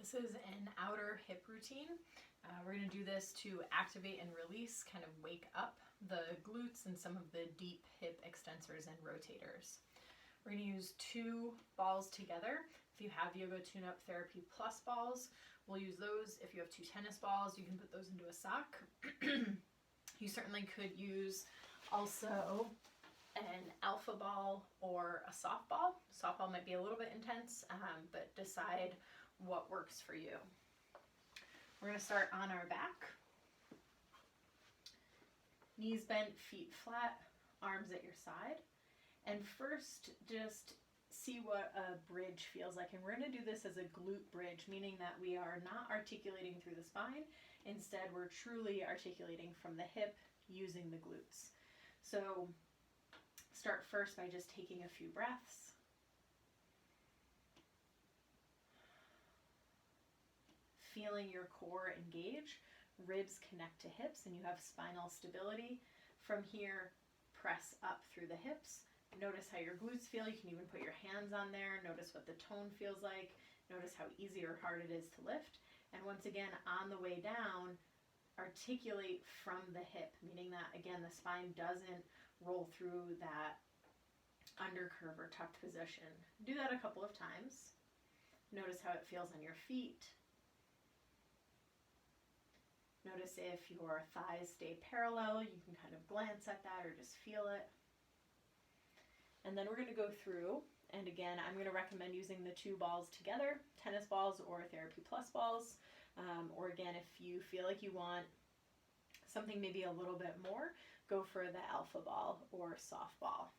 This is an outer hip routine. We're going to do this to activate and release, kind of wake up the glutes and some of the deep hip extensors and rotators. We're going to use 2 balls together. If you have Yoga Tune-Up Therapy Plus balls, we'll use those. If you have 2 tennis balls, you can put those into a sock. You certainly could use also an alpha ball or a softball. Softball might be a little bit intense, but decide what works for you. We're going to start on our back. Knees bent, feet flat, arms at your side. And first, just see what a bridge feels like. And we're going to do this as a glute bridge, meaning that we are not articulating through the spine. Instead, we're truly articulating from the hip using the glutes. So start first by just taking a few breaths. Feeling your core engage, ribs connect to hips, and you have spinal stability. From here, press up through the hips. Notice how your glutes feel. You can even put your hands on there. Notice what the tone feels like. Notice how easy or hard it is to lift. And once again, on the way down, articulate from the hip, meaning that, again, the spine doesn't roll through that undercurve or tucked position. Do that a couple of times. Notice how it feels on your feet. Notice if your thighs stay parallel. You can kind of glance at that or just feel it. And then we're going to go through, and again, I'm going to recommend using the 2 balls together, tennis balls or Therapy Plus balls. Or again, if you feel like you want something maybe a little bit more, go for the alpha ball or softball.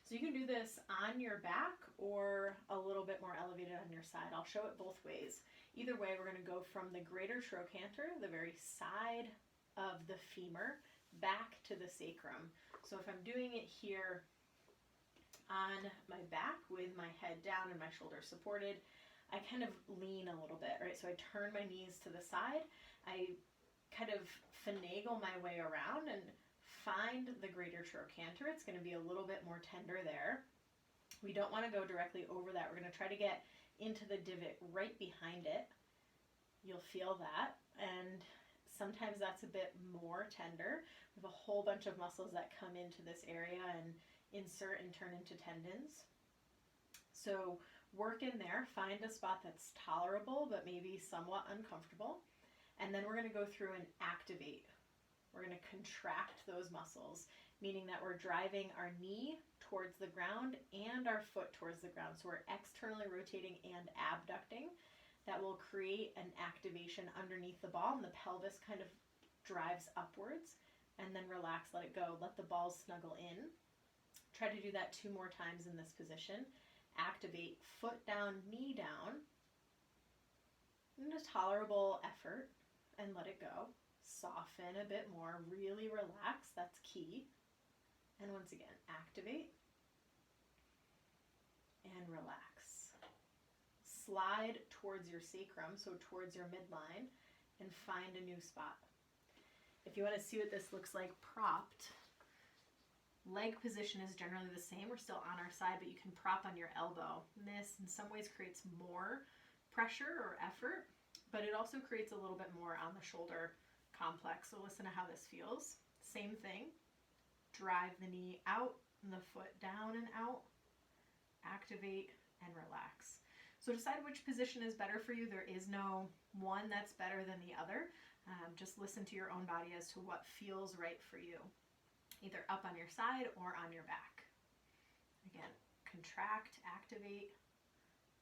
So you can do this on your back or a little bit more elevated on your side. I'll show it both ways. Either way, we're going to go from the greater trochanter, the very side of the femur, back to the sacrum. So if I'm doing it here on my back with my head down and my shoulders supported, I kind of lean a little bit, right? So I turn my knees to the side. I kind of finagle my way around and find the greater trochanter. It's going to be a little bit more tender there. We don't want to go directly over that. We're going to try to get into the divot right behind it. You'll feel that, and sometimes that's a bit more tender. We have a whole bunch of muscles that come into this area and insert and turn into tendons. So work in there, find a spot that's tolerable but maybe somewhat uncomfortable, and then we're going to go through and activate. We're going to contract those muscles, meaning that we're driving our knee towards the ground and our foot towards the ground. So we're externally rotating and abducting. That will create an activation underneath the ball, and the pelvis kind of drives upwards. And then relax, let it go. Let the balls snuggle in. Try to do that 2 more times in this position. Activate, foot down, knee down. In a tolerable effort, and let it go. Soften a bit more, really relax, that's key. And once again, activate and relax. Slide towards your sacrum, so towards your midline, and find a new spot. If you want to see what this looks like propped, leg position is generally the same. We're still on our side, but you can prop on your elbow. And this in some ways creates more pressure or effort, but it also creates a little bit more on the shoulder complex. So listen to how this feels. Same thing. Drive the knee out and the foot down and out. Activate and relax. So decide which position is better for you. There is no one that's better than the other. Just listen to your own body as to what feels right for you, either up on your side or on your back. Again, contract, activate,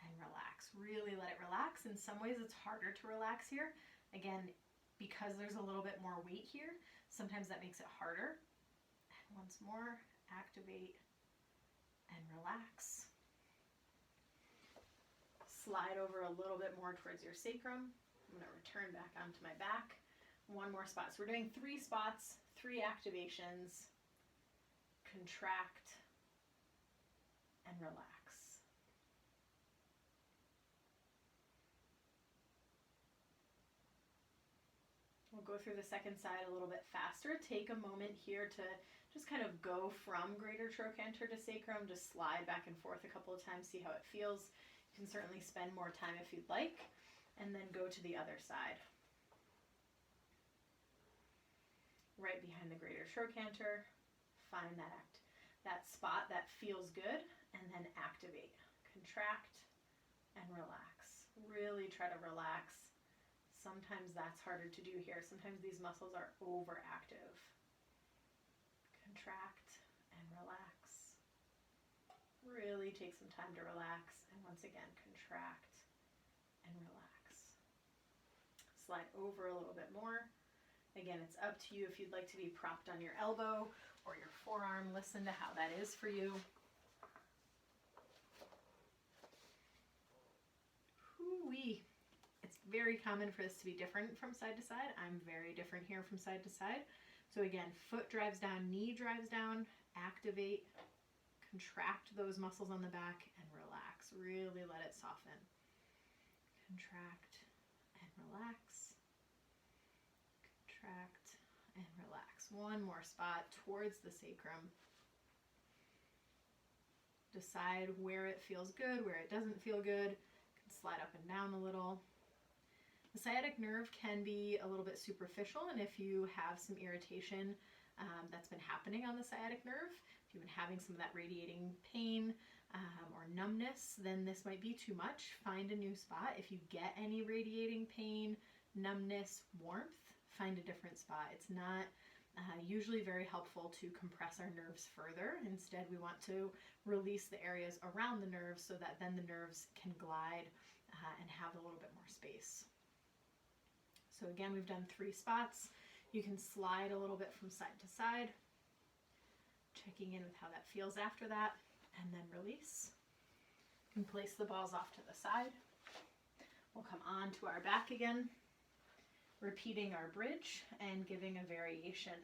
and relax. Really let it relax. In some ways it's harder to relax here. Again, because there's a little bit more weight here, sometimes that makes it harder. And once more, activate and relax. Slide over a little bit more towards your sacrum. I'm going to return back onto my back. 1 more spot. So we're doing 3 spots, 3 activations. Contract and relax. We'll go through the second side a little bit faster. Take a moment here to just kind of go from greater trochanter to sacrum. Just slide back and forth a couple of times, see how it feels. You can certainly spend more time if you'd like. and then go to the other side. Right behind the greater trochanter, find that spot that feels good, and then activate. Contract and relax. Really try to relax. Sometimes that's harder to do here. Sometimes these muscles are overactive. Contract and relax. Really take some time to relax, and once again, contract and relax. Slide over a little bit more. Again, it's up to you if you'd like to be propped on your elbow or your forearm. Listen to how that is for you. Hoo-wee. It's very common for this to be different from side to side. I'm very different here from side to side. So again, foot drives down, knee drives down, activate, contract those muscles on the back, and relax. Really let it soften. Contract and relax. Contract and relax. One more spot towards the sacrum. Decide where it feels good, where it doesn't feel good. You can slide up and down a little. The sciatic nerve can be a little bit superficial, and if you have some irritation that's been happening on the sciatic nerve, if you've been having some of that radiating pain or numbness, then this might be too much. Find a new spot. If you get any radiating pain, numbness, warmth, find a different spot. It's not usually very helpful to compress our nerves further. Instead, we want to release the areas around the nerves so that then the nerves can glide and have a little bit more space. So again, we've done 3 spots. You can slide a little bit from side to side, checking in with how that feels after that, and then release. You can place the balls off to the side. We'll come on to our back again, repeating our bridge and giving a variation.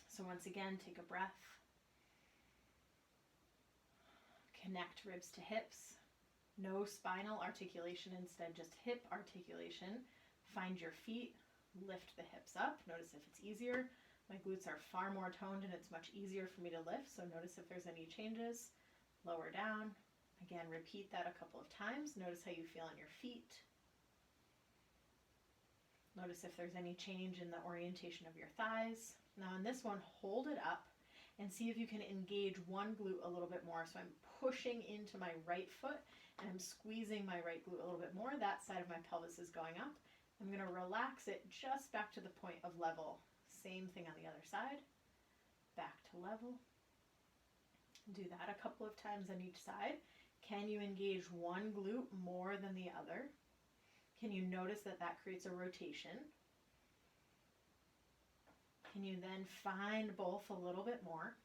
So once again, take a breath. Connect ribs to hips. No spinal articulation, instead just hip articulation. Find your feet, lift the hips up. Notice if it's easier. My glutes are far more toned and it's much easier for me to lift, so notice if there's any changes. Lower down. Again, repeat that a couple of times. Notice how you feel on your feet. Notice if there's any change in the orientation of your thighs. Now on this one, hold it up and see if you can engage one glute a little bit more. So I'm pushing into my right foot and I'm squeezing my right glute a little bit more. That side of my pelvis is going up. I'm going to relax it just back to the point of level. Same thing on the other side. Back to level. Do that a couple of times on each side. Can you engage one glute more than the other? Can you notice that that creates a rotation? Can you then find both a little bit more?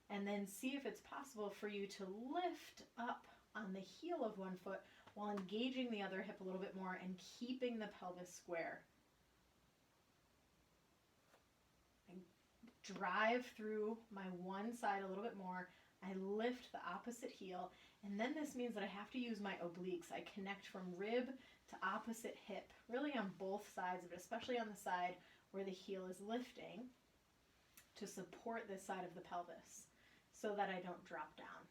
And then see if it's possible for you to lift up on the heel of one foot while engaging the other hip a little bit more and keeping the pelvis square. I drive through my one side a little bit more. I lift the opposite heel, and then this means that I have to use my obliques. I connect from rib to opposite hip, really on both sides of it, especially on the side where the heel is lifting, to support this side of the pelvis so that I don't drop down.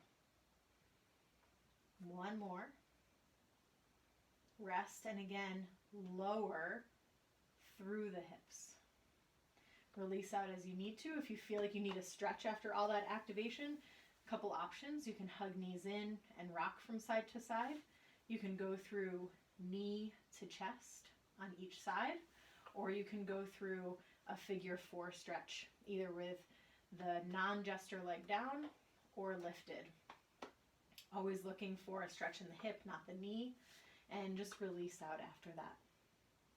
One more. Rest, and again, lower through the hips. Release out as you need to. If you feel like you need a stretch after all that activation, a couple options. You can hug knees in and rock from side to side. You can go through knee to chest on each side, or you can go through a figure 4 stretch, either with the non-gesture leg down or lifted. Always looking for a stretch in the hip, not the knee, and just release out after that.